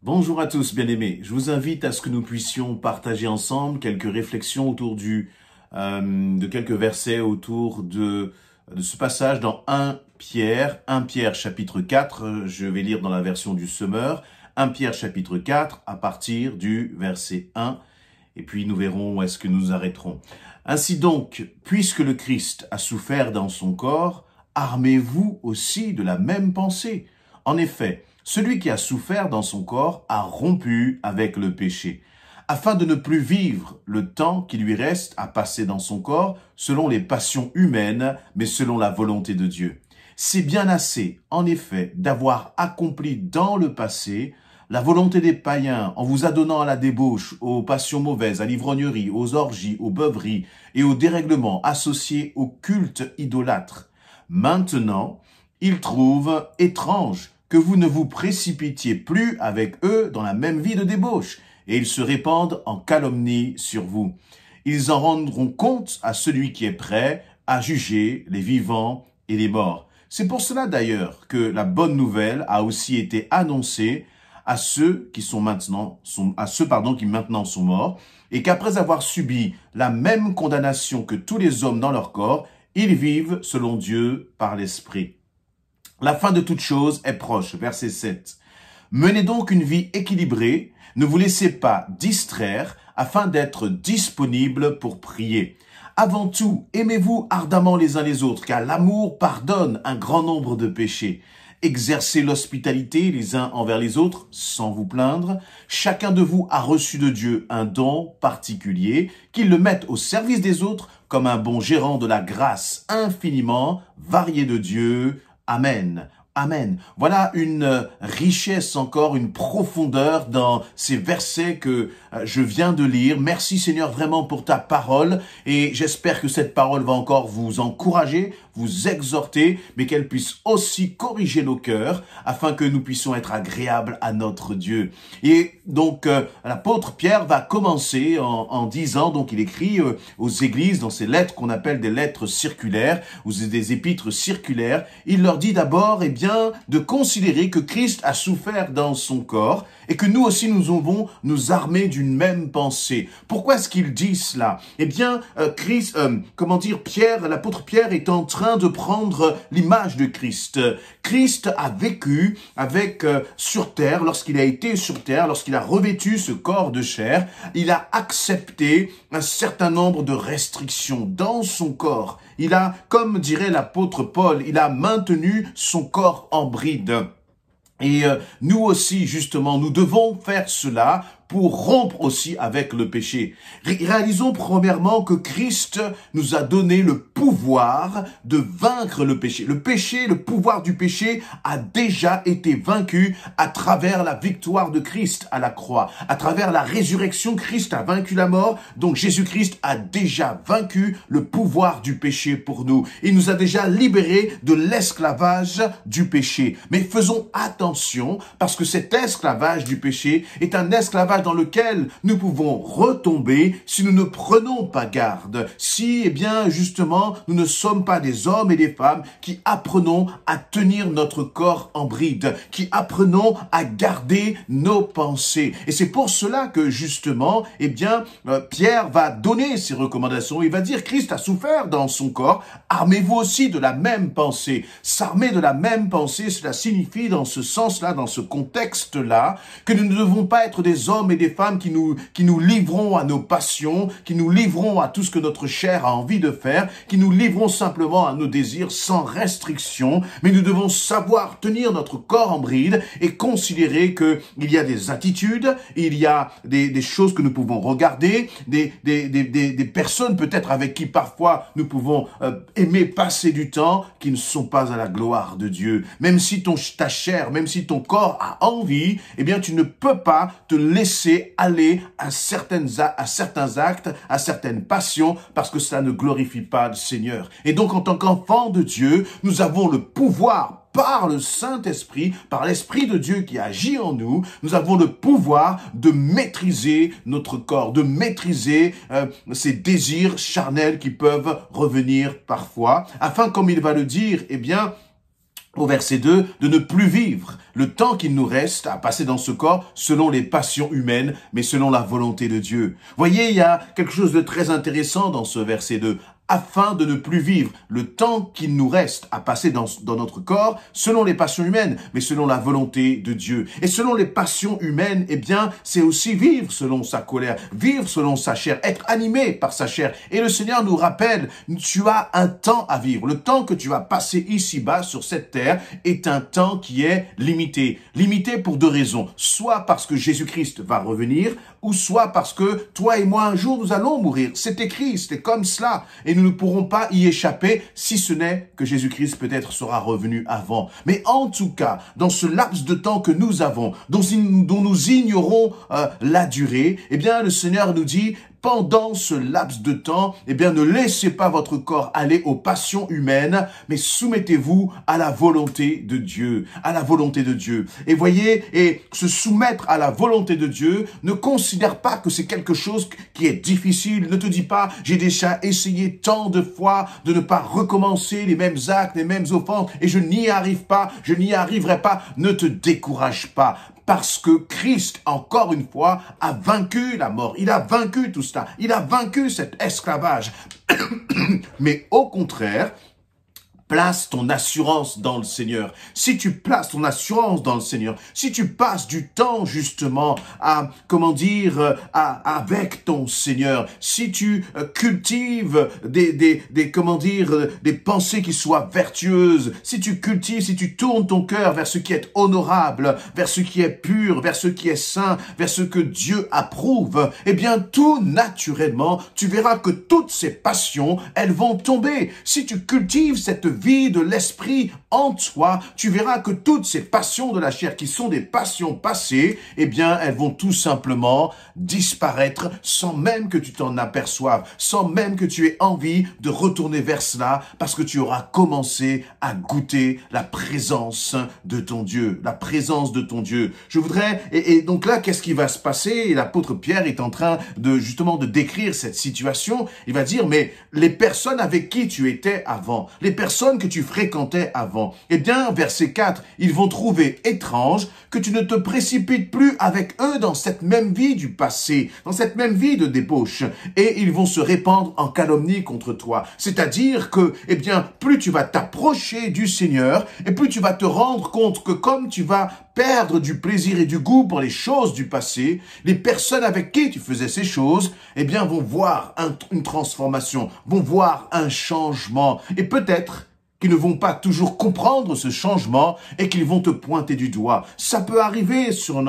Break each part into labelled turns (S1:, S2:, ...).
S1: Bonjour à tous, bien-aimés. Je vous invite à ce que nous puissions partager ensemble quelques réflexions autour de quelques versets autour de ce passage dans 1 Pierre chapitre 4. Je vais lire dans la version du Semeur. 1 Pierre chapitre 4 à partir du verset 1. Et puis nous verrons où est-ce que nous arrêterons. Ainsi donc, puisque le Christ a souffert dans son corps, armez-vous aussi de la même pensée. En effet, celui qui a souffert dans son corps a rompu avec le péché, afin de ne plus vivre le temps qui lui reste à passer dans son corps selon les passions humaines, mais selon la volonté de Dieu. C'est bien assez, en effet, d'avoir accompli dans le passé la volonté des païens en vous adonnant à la débauche, aux passions mauvaises, à l'ivrognerie, aux orgies, aux beuveries et aux dérèglements associés au culte idolâtre. Maintenant, il trouve étrange que vous ne vous précipitiez plus avec eux dans la même vie de débauche, et ils se répandent en calomnie sur vous. Ils en rendront compte à celui qui est prêt à juger les vivants et les morts. C'est pour cela d'ailleurs que la bonne nouvelle a aussi été annoncée à ceux qui maintenant sont morts, et qu'après avoir subi la même condamnation que tous les hommes dans leur corps, ils vivent selon Dieu par l'Esprit. La fin de toute chose est proche, verset 7. Menez donc une vie équilibrée, ne vous laissez pas distraire afin d'être disponible pour prier. Avant tout, aimez-vous ardemment les uns les autres, car l'amour pardonne un grand nombre de péchés. Exercez l'hospitalité les uns envers les autres sans vous plaindre. Chacun de vous a reçu de Dieu un don particulier, qu'il le mette au service des autres comme un bon gérant de la grâce infiniment variée de Dieu. Amen. Amen. Voilà une richesse encore, une profondeur dans ces versets que je viens de lire. Merci Seigneur vraiment pour ta parole et j'espère que cette parole va encore vous encourager, vous exhorter, mais qu'elle puisse aussi corriger nos cœurs afin que nous puissions être agréables à notre Dieu. Et donc l'apôtre Pierre va commencer en disant, donc il écrit aux églises dans ces lettres qu'on appelle des lettres circulaires ou des épîtres circulaires, il leur dit d'abord, de considérer que Christ a souffert dans son corps et que nous aussi nous devons nous armer d'une même pensée. Pourquoi est-ce qu'il dit cela? Pierre, l'apôtre Pierre est en train de prendre l'image de Christ. Christ a vécu sur terre, lorsqu'il a été sur terre, lorsqu'il a revêtu ce corps de chair, il a accepté un certain nombre de restrictions dans son corps. Il a, comme dirait l'apôtre Paul, il a maintenu son corps en bride. Et nous aussi, justement, nous devons faire cela pour rompre aussi avec le péché. Réalisons premièrement que Christ nous a donné le pouvoir de vaincre le péché. Le pouvoir du péché a déjà été vaincu à travers la victoire de Christ à la croix. À travers la résurrection, Christ a vaincu la mort. Donc Jésus-Christ a déjà vaincu le pouvoir du péché pour nous. Il nous a déjà libérés de l'esclavage du péché. Mais faisons attention parce que cet esclavage du péché est un esclavage dans lequel nous pouvons retomber si nous ne prenons pas garde. Si, justement, nous ne sommes pas des hommes et des femmes qui apprenons à tenir notre corps en bride, qui apprenons à garder nos pensées. Et c'est pour cela que, justement, Pierre va donner ses recommandations. Il va dire, Christ a souffert dans son corps, armez-vous aussi de la même pensée. S'armer de la même pensée, cela signifie dans ce sens-là, dans ce contexte-là, que nous ne devons pas être des hommes et des femmes qui nous livrons à nos passions, qui nous livrons à tout ce que notre chair a envie de faire, qui nous livrons simplement à nos désirs sans restriction, mais nous devons savoir tenir notre corps en bride et considérer que il y a des attitudes, il y a des choses que nous pouvons regarder, des personnes peut-être avec qui parfois nous pouvons aimer passer du temps qui ne sont pas à la gloire de Dieu. Même si ta chair, même si ton corps a envie, tu ne peux pas te laisser aller à certains actes, à certaines passions, parce que ça ne glorifie pas le Seigneur. Et donc, en tant qu'enfant de Dieu, nous avons le pouvoir par le Saint-Esprit, par l'Esprit de Dieu qui agit en nous, nous avons le pouvoir de maîtriser notre corps, de maîtriser ces désirs charnels qui peuvent revenir parfois, afin, comme il va le dire, au verset 2, de ne plus vivre le temps qu'il nous reste à passer dans ce corps selon les passions humaines, mais selon la volonté de Dieu. Voyez, il y a quelque chose de très intéressant dans ce verset 2. Afin de ne plus vivre le temps qu'il nous reste à passer dans notre corps selon les passions humaines, mais selon la volonté de Dieu. Et selon les passions humaines, eh bien, c'est aussi vivre selon sa colère, vivre selon sa chair, être animé par sa chair. Et le Seigneur nous rappelle, tu as un temps à vivre. Le temps que tu vas passer ici-bas sur cette terre est un temps qui est limité. Limité pour deux raisons. Soit parce que Jésus-Christ va revenir, ou soit parce que toi et moi, un jour, nous allons mourir. C'est écrit, c'est comme cela. Et nous ne pourrons pas y échapper, si ce n'est que Jésus-Christ peut-être sera revenu avant. Mais en tout cas, dans ce laps de temps que nous avons, dont nous ignorons la durée, eh bien, le Seigneur nous dit, pendant ce laps de temps, eh bien, ne laissez pas votre corps aller aux passions humaines, mais soumettez-vous à la volonté de Dieu, à la volonté de Dieu. Et voyez, et se soumettre à la volonté de Dieu, ne considère pas que c'est quelque chose qui est difficile. Ne te dis pas, j'ai déjà essayé tant de fois de ne pas recommencer les mêmes actes, les mêmes offenses, et je n'y arrive pas, je n'y arriverai pas. Ne te décourage pas. Parce que Christ, encore une fois, a vaincu la mort. Il a vaincu tout cela. Il a vaincu cet esclavage. Mais au contraire, place ton assurance dans le Seigneur. Si tu places ton assurance dans le Seigneur, si tu passes du temps justement à, avec ton Seigneur, si tu cultives des pensées qui soient vertueuses, si tu tournes ton cœur vers ce qui est honorable, vers ce qui est pur, vers ce qui est saint, vers ce que Dieu approuve, eh bien tout naturellement, tu verras que toutes ces passions, elles vont tomber. Si tu cultives cette vie de l'esprit en toi, tu verras que toutes ces passions de la chair qui sont des passions passées, eh bien, elles vont tout simplement disparaître sans même que tu t'en aperçoives, sans même que tu aies envie de retourner vers cela, parce que tu auras commencé à goûter la présence de ton Dieu, la présence de ton Dieu. Je voudrais, et donc là, qu'est-ce qui va se passer? Et l'apôtre Pierre est en train de, justement, de décrire cette situation. Il va dire, mais les personnes avec qui tu étais avant, les personnes que tu fréquentais avant, eh bien, verset 4, ils vont trouver étrange que tu ne te précipites plus avec eux dans cette même vie du passé, dans cette même vie de débauche, et ils vont se répandre en calomnie contre toi. C'est-à-dire que, eh bien, plus tu vas t'approcher du Seigneur, et plus tu vas te rendre compte que comme tu vas perdre du plaisir et du goût pour les choses du passé, les personnes avec qui tu faisais ces choses, eh bien, vont voir une transformation, vont voir un changement, et peut-être qu'ils ne vont pas toujours comprendre ce changement et qu'ils vont te pointer du doigt. Ça peut arriver sur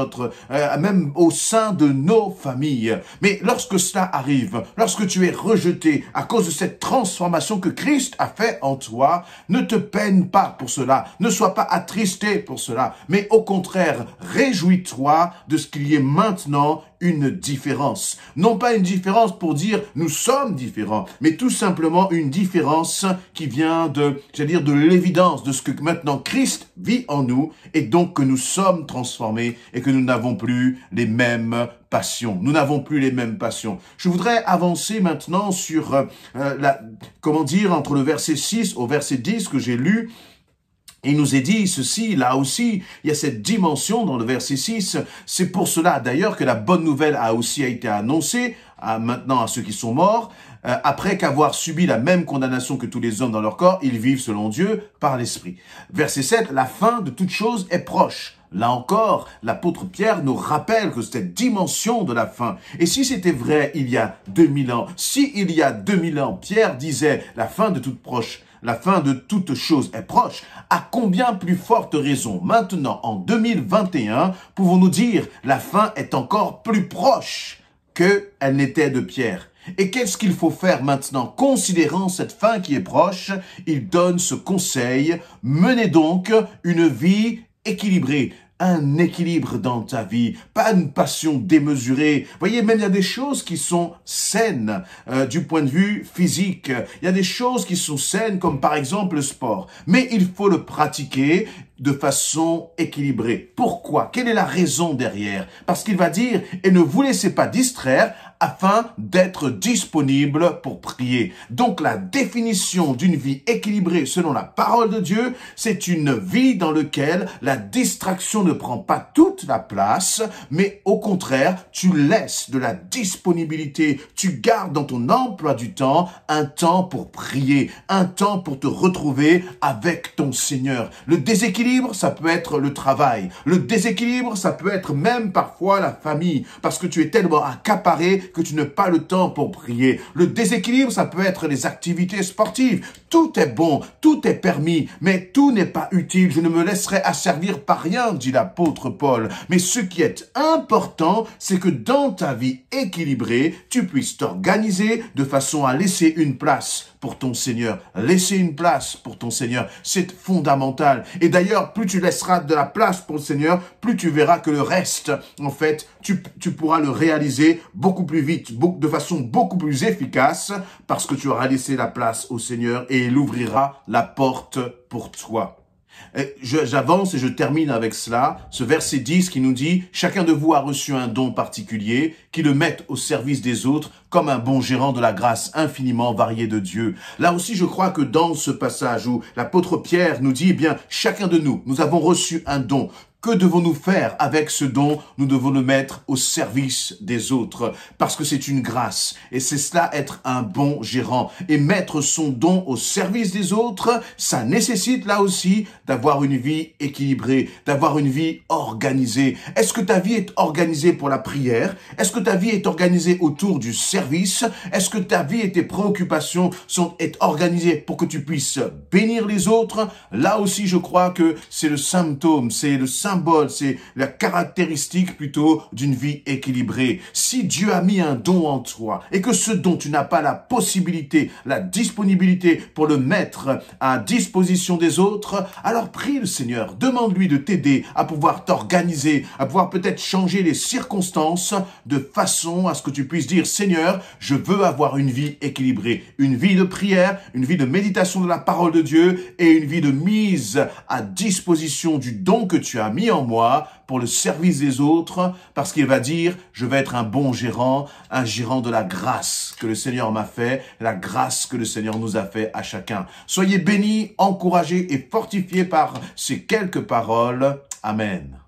S1: même au sein de nos familles. Mais lorsque cela arrive, lorsque tu es rejeté à cause de cette transformation que Christ a fait en toi, ne te peine pas pour cela. Ne sois pas attristé pour cela. Mais au contraire, réjouis-toi de ce qu'il y ait maintenant une différence. Non pas une différence pour dire nous sommes différents, mais tout simplement une différence qui vient de l'évidence de ce que maintenant Christ vit en nous et donc que nous sommes transformés et que nous n'avons plus les mêmes passions. Nous n'avons plus les mêmes passions. Je voudrais avancer maintenant sur entre le verset 6 au verset 10 que j'ai lu. Il nous est dit ceci, là aussi, il y a cette dimension dans le verset 6. C'est pour cela d'ailleurs que la bonne nouvelle a aussi été annoncée maintenant à ceux qui sont morts. Après qu'avoir subi la même condamnation que tous les hommes dans leur corps, ils vivent selon Dieu par l'Esprit. Verset 7, la fin de toute chose est proche. Là encore, l'apôtre Pierre nous rappelle que cette dimension de la fin. Et si c'était vrai il y a 2000 ans, si il y a 2000 ans, Pierre disait la fin de toute chose est proche, à combien plus forte raison, maintenant, en 2021, pouvons-nous dire la fin est encore plus proche qu'elle n'était de Pierre? Et qu'est-ce qu'il faut faire maintenant? Considérant cette fin qui est proche, il donne ce conseil, menez donc une vie équilibrée. Un équilibre dans ta vie, pas une passion démesurée. Vous voyez, même il y a des choses qui sont saines du point de vue physique. Il y a des choses qui sont saines comme par exemple le sport. Mais il faut le pratiquer de façon équilibrée. Pourquoi? Quelle est la raison derrière? Parce qu'il va dire, et ne vous laissez pas distraire afin d'être disponible pour prier. Donc la définition d'une vie équilibrée selon la parole de Dieu, c'est une vie dans laquelle la distraction ne prend pas toute la place, mais au contraire, tu laisses de la disponibilité, tu gardes dans ton emploi du temps un temps pour prier, un temps pour te retrouver avec ton Seigneur. Le déséquilibre, ça peut être le travail. Le déséquilibre, ça peut être même parfois la famille, parce que tu es tellement accaparé que tu n'as pas le temps pour prier. Le déséquilibre, ça peut être les activités sportives. Tout est bon, tout est permis, mais tout n'est pas utile. Je ne me laisserai asservir par rien, dit l'apôtre Paul. Mais ce qui est important, c'est que dans ta vie équilibrée, tu puisses t'organiser de façon à laisser une place pour ton Seigneur. Laisser une place pour ton Seigneur, c'est fondamental. Et d'ailleurs, plus tu laisseras de la place pour le Seigneur, plus tu verras que le reste, en fait, tu pourras le réaliser beaucoup plus vite, de façon beaucoup plus efficace, parce que tu auras laissé la place au Seigneur et il ouvrira la porte pour toi. J'avance et je termine avec cela, ce verset 10 qui nous dit « Chacun de vous a reçu un don particulier, qui le mette au service des autres, comme un bon gérant de la grâce infiniment variée de Dieu. » Là aussi, je crois que dans ce passage où l'apôtre Pierre nous dit « Eh bien, chacun de nous, nous avons reçu un don. » Que devons-nous faire avec ce don? Nous devons le mettre au service des autres parce que c'est une grâce et c'est cela être un bon gérant. Et mettre son don au service des autres, ça nécessite là aussi d'avoir une vie équilibrée, d'avoir une vie organisée. Est-ce que ta vie est organisée pour la prière? Est-ce que ta vie est organisée autour du service? Est-ce que ta vie et tes préoccupations sont organisées pour que tu puisses bénir les autres? Là aussi, je crois que c'est le symptôme, c'est le symbole, c'est la caractéristique plutôt d'une vie équilibrée. Si Dieu a mis un don en toi et que ce don, tu n'as pas la possibilité, la disponibilité pour le mettre à disposition des autres, alors prie le Seigneur, demande-lui de t'aider à pouvoir t'organiser, à pouvoir peut-être changer les circonstances de façon à ce que tu puisses dire, Seigneur, je veux avoir une vie équilibrée, une vie de prière, une vie de méditation de la parole de Dieu et une vie de mise à disposition du don que tu as mis en moi pour le service des autres, parce qu'il va dire, je vais être un bon gérant, un gérant de la grâce que le Seigneur m'a fait, la grâce que le Seigneur nous a fait à chacun. Soyez bénis, encouragés et fortifiés par ces quelques paroles. Amen.